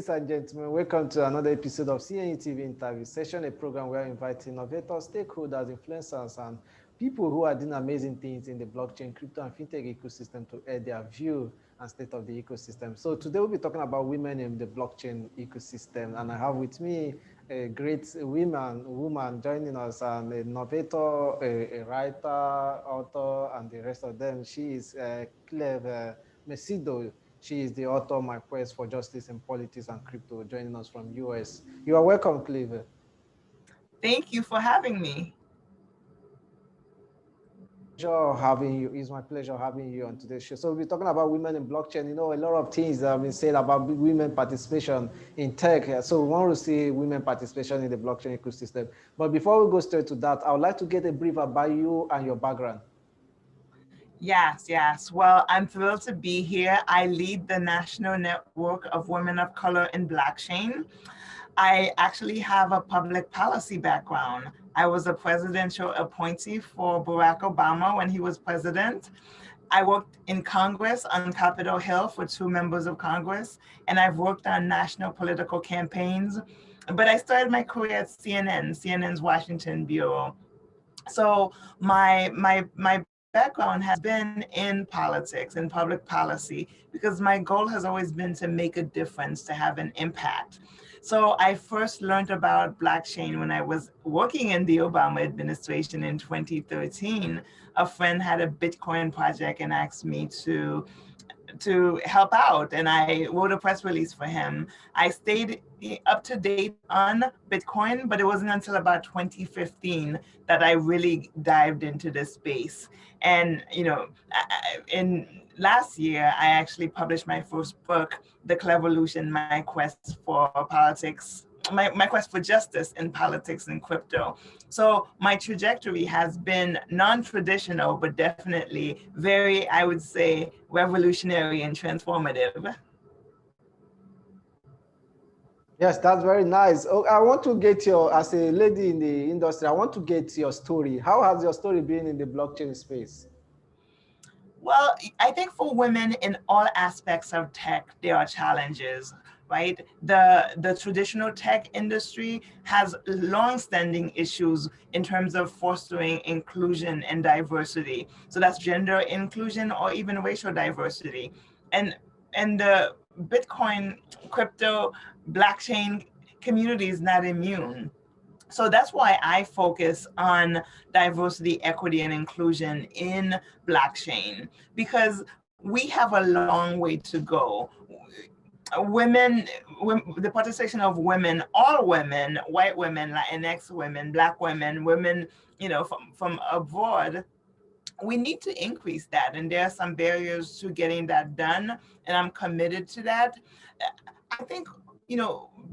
ladies and gentlemen, welcome to another episode of CNE TV Interview Session, a program where we invite innovators, stakeholders, influencers, and people who are doing amazing things in the blockchain, crypto, and fintech ecosystem to add their view and state of the ecosystem. So today we'll be talking about women in the blockchain ecosystem, and I have with me a great woman joining us, an innovator, a writer, author, and the rest of them. She is Cleve Mesidor. She is the author of My Quest for Justice in Politics and Crypto, joining us from US. You are welcome, Cleve. Thank you for having me. It's my pleasure having you on today's show. So we'll be talking about women in blockchain. You know, a lot of things that have been said about women participation in tech. So we want to see women participation in the blockchain ecosystem. But before we go straight to that, I would like to get a brief about you and your background. Yes. Well, I'm thrilled to be here. I lead the National Network of Women of Color in Blockchain. I actually have a public policy background. I was a presidential appointee for Barack Obama when he was president. I worked in Congress on Capitol Hill for 2 members of Congress, and I've worked on national political campaigns. But I started my career at CNN's Washington Bureau. So my background has been in politics and public policy because my goal has always been to make a difference, to have an impact. So I first learned about blockchain when I was working in the Obama administration in 2013. A friend had a Bitcoin project and asked me to help out, and I wrote a press release for him. I stayed up to date on Bitcoin, but it wasn't until about 2015 that I really dived into this space. And in last year, I actually published my first book, The Clevolution: My Quest for Politics, my quest for justice in politics and crypto. So my trajectory has been non-traditional, but definitely very, I would say, revolutionary and transformative. Yes, that's very nice. Oh, I want to get as a lady in the industry, I want to get your story. How has your story been in the blockchain space? Well, I think for women in all aspects of tech, there are challenges, right? The traditional tech industry has long-standing issues in terms of fostering inclusion and diversity. So that's gender inclusion or even racial diversity. And the Bitcoin, crypto, blockchain community is not immune. So that's why I focus on diversity, equity, and inclusion in blockchain, because we have a long way to go. The participation of women, all women, white women, Latinx women, Black women, women, from abroad, we need to increase that. And there are some barriers to getting that done, and I'm committed to that. I think,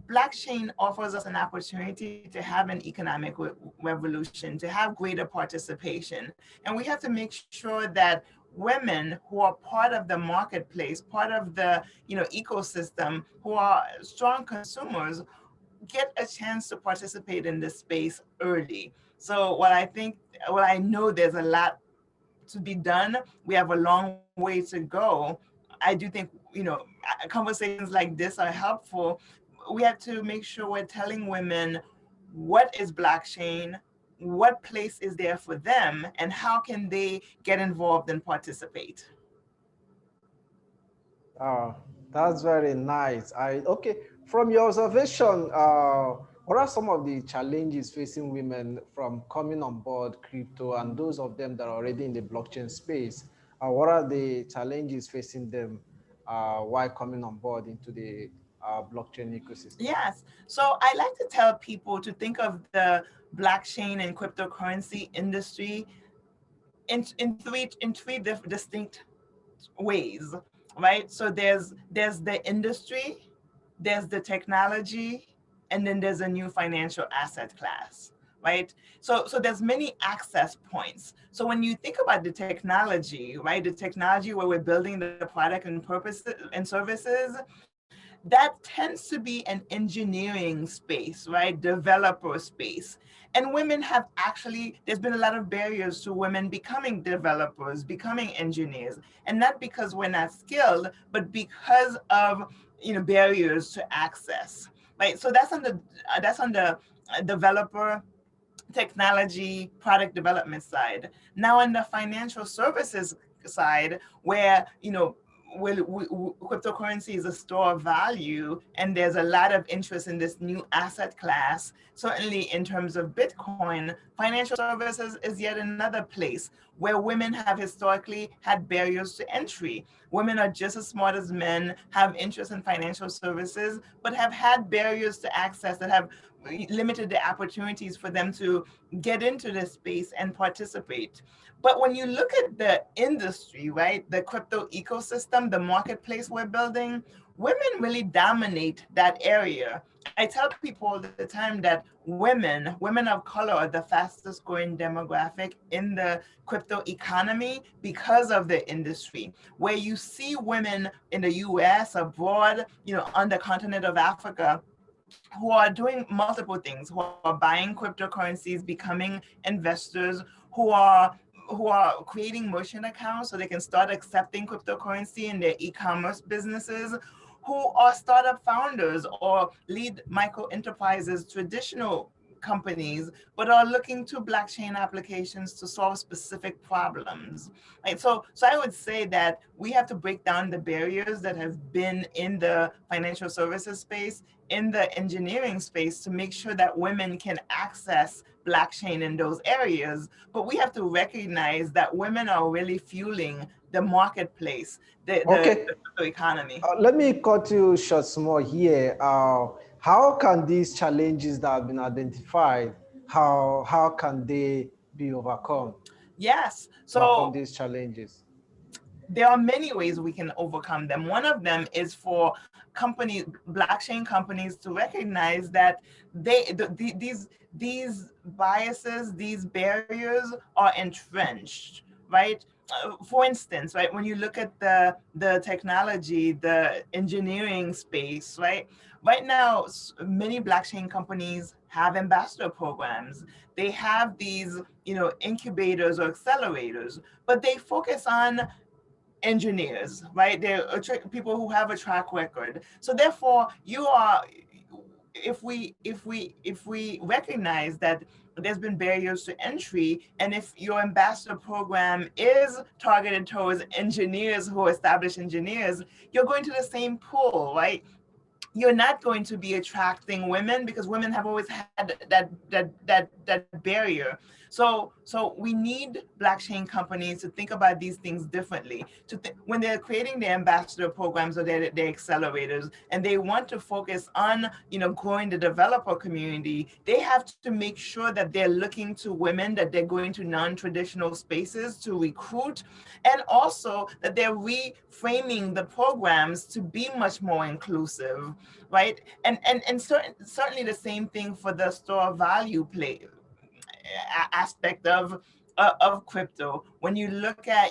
blockchain offers us an opportunity to have an economic revolution, to have greater participation. And we have to make sure that women who are part of the marketplace, part of the ecosystem, who are strong consumers, get a chance to participate in this space early. So what I know, there's a lot to be done. We have a long way to go. I do think, conversations like this are helpful. We have to make sure we're telling women what is blockchain, what place is there for them, and how can they get involved and participate. Oh, that's very nice. Okay. From your observation, what are some of the challenges facing women from coming on board crypto and those of them that are already in the blockchain space? What are the challenges facing them while coming on board into the blockchain ecosystem? Yes. So I like to tell people to think of the blockchain and cryptocurrency industry in three distinct ways, right? So there's the industry, there's the technology, and then there's a new financial asset class, right? So there's many access points. So when you think about the technology, right, the technology where we're building the product and purposes and services, that tends to be an engineering space, right? Developer space. And women have actually, there's been a lot of barriers to women becoming developers, becoming engineers. And not because we're not skilled, but because of, barriers to access, right? So that's on the developer technology product development side. Now on the financial services side, where cryptocurrency is a store of value, and there's a lot of interest in this new asset class. Certainly in terms of Bitcoin, financial services is yet another place where women have historically had barriers to entry. Women are just as smart as men, have interest in financial services, but have had barriers to access that have limited the opportunities for them to get into this space and participate. But when you look at the industry, right, the crypto ecosystem, the marketplace we're building, women really dominate that area. I tell people all the time that women of color are the fastest growing demographic in the crypto economy because of the industry, where you see women in the US, abroad, on the continent of Africa, who are doing multiple things, who are buying cryptocurrencies, becoming investors, who are creating merchant accounts so they can start accepting cryptocurrency in their e-commerce businesses, who are startup founders or lead micro enterprises, traditional companies, but are looking to blockchain applications to solve specific problems. Right? So I would say that we have to break down the barriers that have been in the financial services space, in the engineering space, to make sure that women can access blockchain in those areas. But we have to recognize that women are really fueling the marketplace, the economy. Let me cut you short small here. How can these challenges that have been identified, how can they be overcome? Yes. Overcome So these challenges. there are many ways we can overcome them. One of them is for blockchain companies, to recognize that these biases, these barriers are entrenched, right? For instance, right, when you look at the technology, the engineering space, right? Right now, many blockchain companies have ambassador programs. They have these, incubators or accelerators, but they focus on engineers, right? They're people who have a track record. So therefore, if we recognize that there's been barriers to entry, and if your ambassador program is targeted towards engineers who are established engineers, you're going to the same pool, right? You're not going to be attracting women because women have always had that barrier. So we need blockchain companies to think about these things differently. When they're creating their ambassador programs or their accelerators, and they want to focus on growing the developer community, they have to make sure that they're looking to women, that they're going to non-traditional spaces to recruit, and also that they're reframing the programs to be much more inclusive, right? And certainly the same thing for the store value play aspect of crypto. When you look at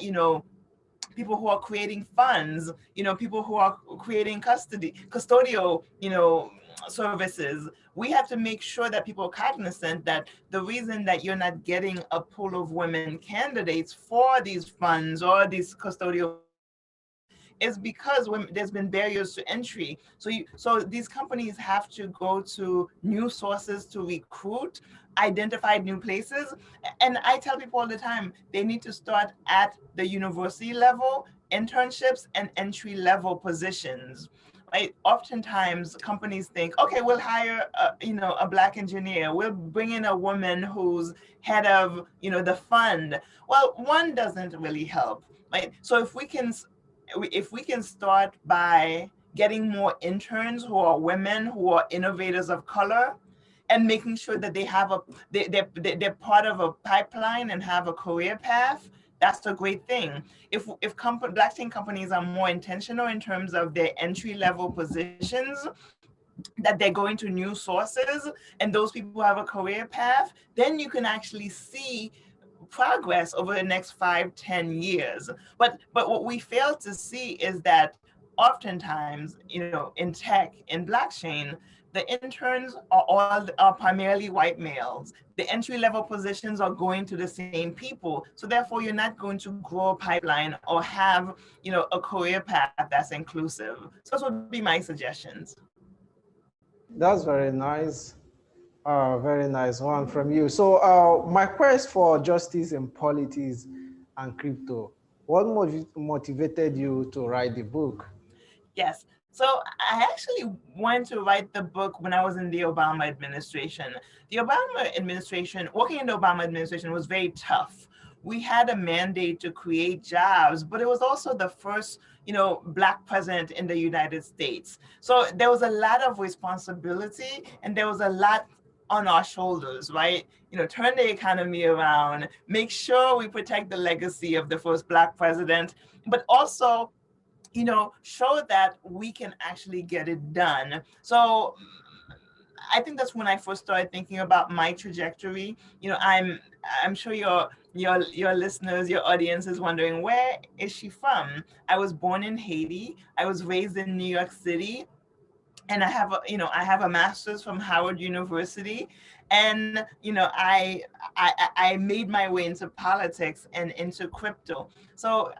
people who are creating funds, people who are creating custodial, services, we have to make sure that people are cognizant that the reason that you're not getting a pool of women candidates for these funds or these custodial is because there's been barriers to entry. So these companies have to go to new sources to recruit, identify new places. And I tell people all the time, they need to start at the university level, internships and entry level positions. Right? Oftentimes companies think, okay, we'll hire a Black engineer, we'll bring in a woman who's head of the fund. Well, one doesn't really help, right? So if we can start by getting more interns who are women, who are innovators of color, and making sure that they're part of a pipeline and have a career path, that's a great thing. If blockchain companies are more intentional in terms of their entry level positions, that they're going to new sources, and those people have a career path, then you can actually see progress over the next 5-10 years. But what we fail to see is that oftentimes, in tech, in blockchain, the interns are primarily white males. The entry level positions are going to the same people. So therefore, you're not going to grow a pipeline or have, a career path that's inclusive. So those would be my suggestions. That's very nice. Very nice one from you. So my quest for justice in politics and crypto, what motivated you to write the book? Yes. So I actually wanted to write the book when I was in the Obama administration. The Obama administration, working in the Obama administration was very tough. We had a mandate to create jobs, but it was also the first, Black president in the United States. So there was a lot of responsibility and there was a lot on our shoulders, right? Turn the economy around, make sure we protect the legacy of the first Black president, but also show that we can actually get it done. So I think that's when I first started thinking about my trajectory. I'm sure your listeners, your audience is wondering, where is she from? I was born in Haiti. I was raised in New York City, and I have a master's from Howard University, and I made my way into politics and into crypto. So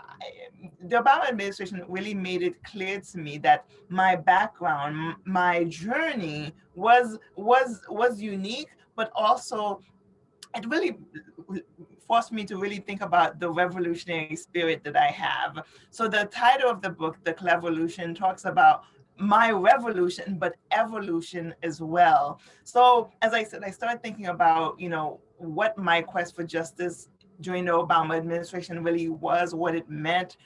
the Obama administration really made it clear to me that my background, my journey was unique, but also it really forced me to really think about the revolutionary spirit that I have. So the title of the book, The Clevolution, talks about my revolution, but evolution as well. So as I said, I started thinking about, what my quest for justice during the Obama administration really was, what it meant,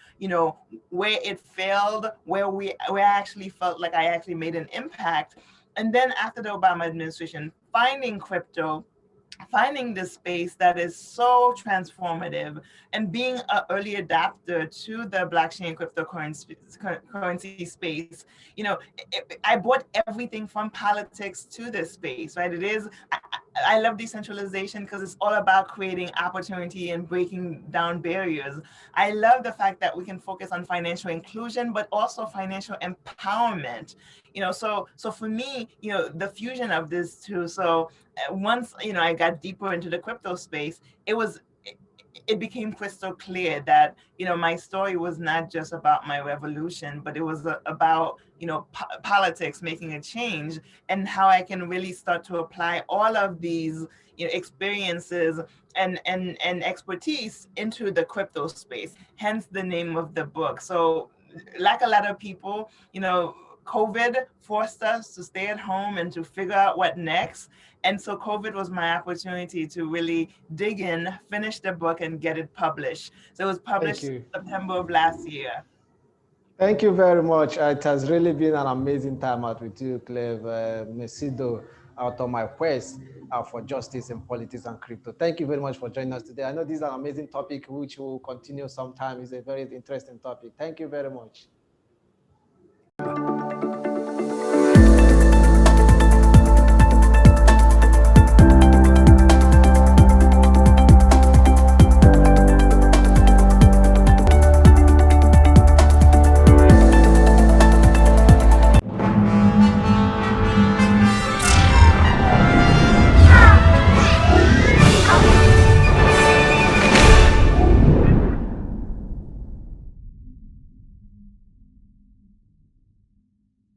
where it failed, where I actually felt like I actually made an impact. And then after the Obama administration, finding crypto, finding this space that is so transformative, and being an early adapter to the blockchain cryptocurrency space, I brought everything from politics to this space, right? I love decentralization because it's all about creating opportunity and breaking down barriers. I love the fact that we can focus on financial inclusion, but also financial empowerment. So for me, the fusion of this two. So once I got deeper into the crypto space, it became crystal clear that my story was not just about my revolution, but it was about politics, making a change, and how I can really start to apply all of these experiences and expertise into the crypto space. Hence the name of the book. So like a lot of people, COVID forced us to stay at home and to figure out what next. And so COVID was my opportunity to really dig in, finish the book, and get it published. So it was Thank published you. September of last year. Thank you very much. It has really been an amazing time out with you, Cleve Mesidor, out on my quest for justice in politics and crypto. Thank you very much for joining us today. I know this is an amazing topic which will continue sometime. It's a very interesting topic. Thank you very much.